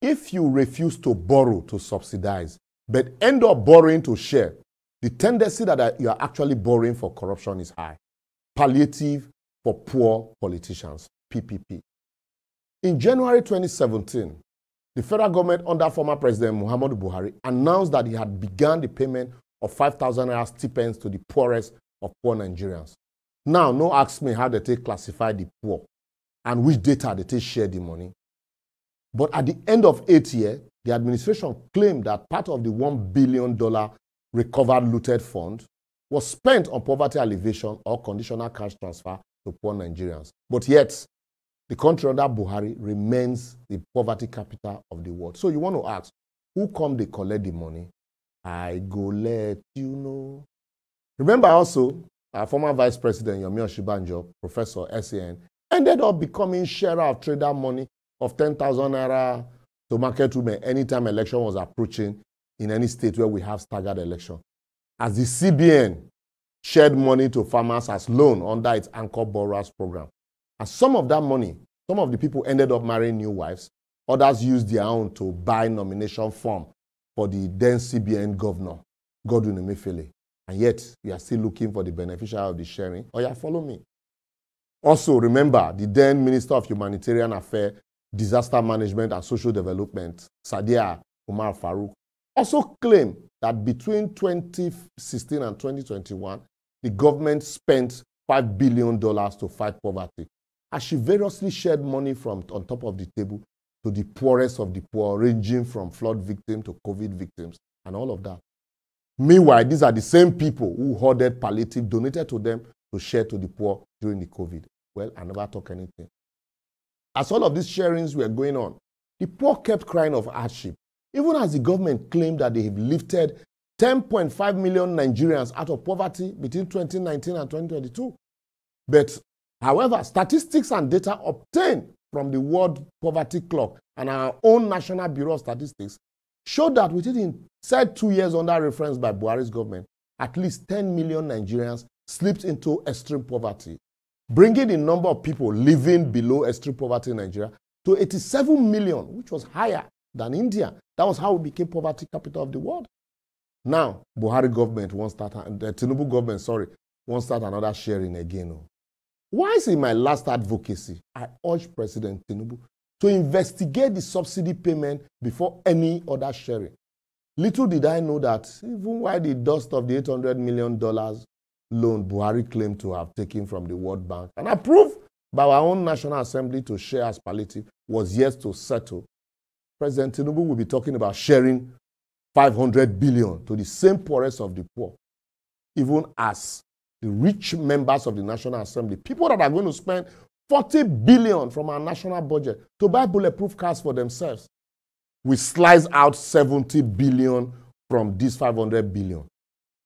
If you refuse to borrow to subsidize, but end up borrowing to share, the tendency that you are actually borrowing for corruption is high. Palliative for poor politicians, PPP. In January 2017, the federal government under former President Muhammadu Buhari announced that he had begun the payment of 5,000 naira stipends to the poorest of poor Nigerians. Now, no ask me how they take classify the poor and which data they take share the money. But at the end of 8 years, the administration claimed that part of the $1 billion recovered looted fund was spent on poverty alleviation or conditional cash transfer to poor Nigerians. But yet, the country under Buhari remains the poverty capital of the world. So you want to ask, who come they collect the money? I go let you know. Remember also, our former Vice President, Yomi Oshibanjo, Professor SAN, ended up becoming sharer of trader money of 10,000 naira to market women anytime election was approaching in any state where we have staggered election. As the CBN shared money to farmers as loan under its Anchor Borrowers program. And some of that money, some of the people ended up marrying new wives. Others used their own to buy nomination form for the then CBN governor, Godwin Emefiele. And yet, we are still looking for the beneficiary of the sharing. Oh yeah, follow me. Also, remember, the then Minister of Humanitarian Affairs, Disaster Management and Social Development, Sadia Umar Farouk, also claimed that between 2016 and 2021, the government spent $5 billion to fight poverty, as she variously shared money from on top of the table to the poorest of the poor, ranging from flood victims to COVID victims, and all of that. Meanwhile, these are the same people who hoarded palliative, donated to them to share to the poor during the COVID. Well, I never talk anything. As all of these sharings were going on, the poor kept crying of hardship, even as the government claimed that they have lifted 10.5 million Nigerians out of poverty between 2019 and 2022. But, however, statistics and data obtained from the World Poverty Clock and our own National Bureau of Statistics showed that within the said 2 years under reference by Buhari's government, at least 10 million Nigerians slipped into extreme poverty, bringing the number of people living below extreme poverty in Nigeria to 87 million, which was higher than India. That was how we became poverty capital of the world. Now, Buhari government won't start, the Tinubu government, won't start another sharing again. Why is in my last advocacy, I urge President Tinubu to investigate the subsidy payment before any other sharing. Little did I know that even while the dust of the $800 million loan Buhari claimed to have taken from the World Bank and approved by our own National Assembly to share as palliative was yet to settle, President Tinubu will be talking about sharing 500 billion to the same poorest of the poor, even as the rich members of the National Assembly, people that are going to spend 40 billion from our national budget to buy bulletproof cars for themselves, we slice out 70 billion from this 500 billion.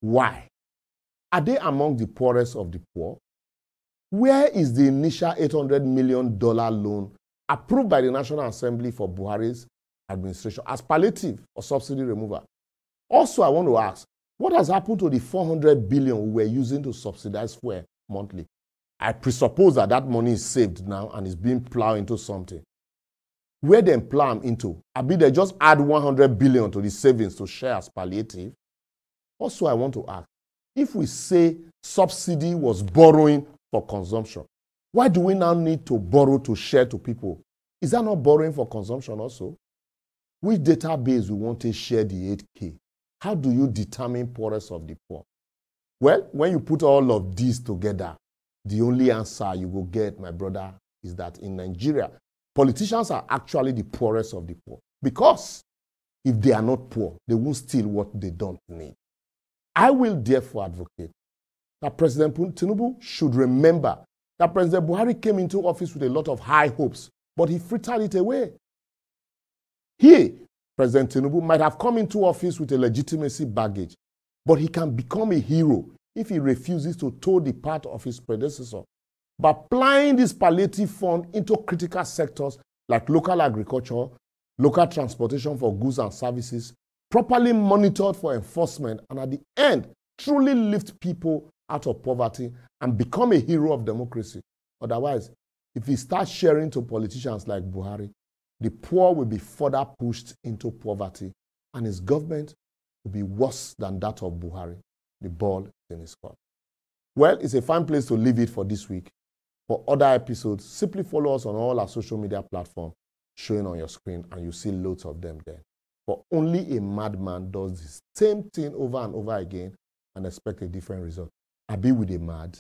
Why? Are they among the poorest of the poor? Where is the initial $800 million loan approved by the National Assembly for Buhari's administration as palliative or subsidy removal? Also, I want to ask, what has happened to the 400 billion we were using to subsidize fuel monthly? I presuppose that that money is saved now and is being plowed into something. Where then plow into? I mean, they just add 100 billion to the savings to share as palliative. Also, I want to ask, if we say subsidy was borrowing for consumption, why do we now need to borrow to share to people? Is that not borrowing for consumption also? Which database we want to share the 8K? How do you determine poorest of the poor? Well, when you put all of these together, the only answer you will get, my brother, is that in Nigeria, politicians are actually the poorest of the poor. Because if they are not poor, they won't steal what they don't need. I will therefore advocate that President Tinubu should remember that President Buhari came into office with a lot of high hopes, but he frittered it away. He, President Tinubu, might have come into office with a legitimacy baggage, but he can become a hero if he refuses to toe the path of his predecessor by applying this palliative fund into critical sectors like local agriculture, local transportation for goods and services, properly monitored for enforcement, and at the end, truly lift people out of poverty and become a hero of democracy. Otherwise, if he starts sharing to politicians like Buhari, the poor will be further pushed into poverty, and his government will be worse than that of Buhari. The ball is in his court. Well, it's a fine place to leave it for this week. For other episodes, simply follow us on all our social media platforms showing on your screen, and you see loads of them there. For only a madman does the same thing over and over again and expect a different result. I be with a mad.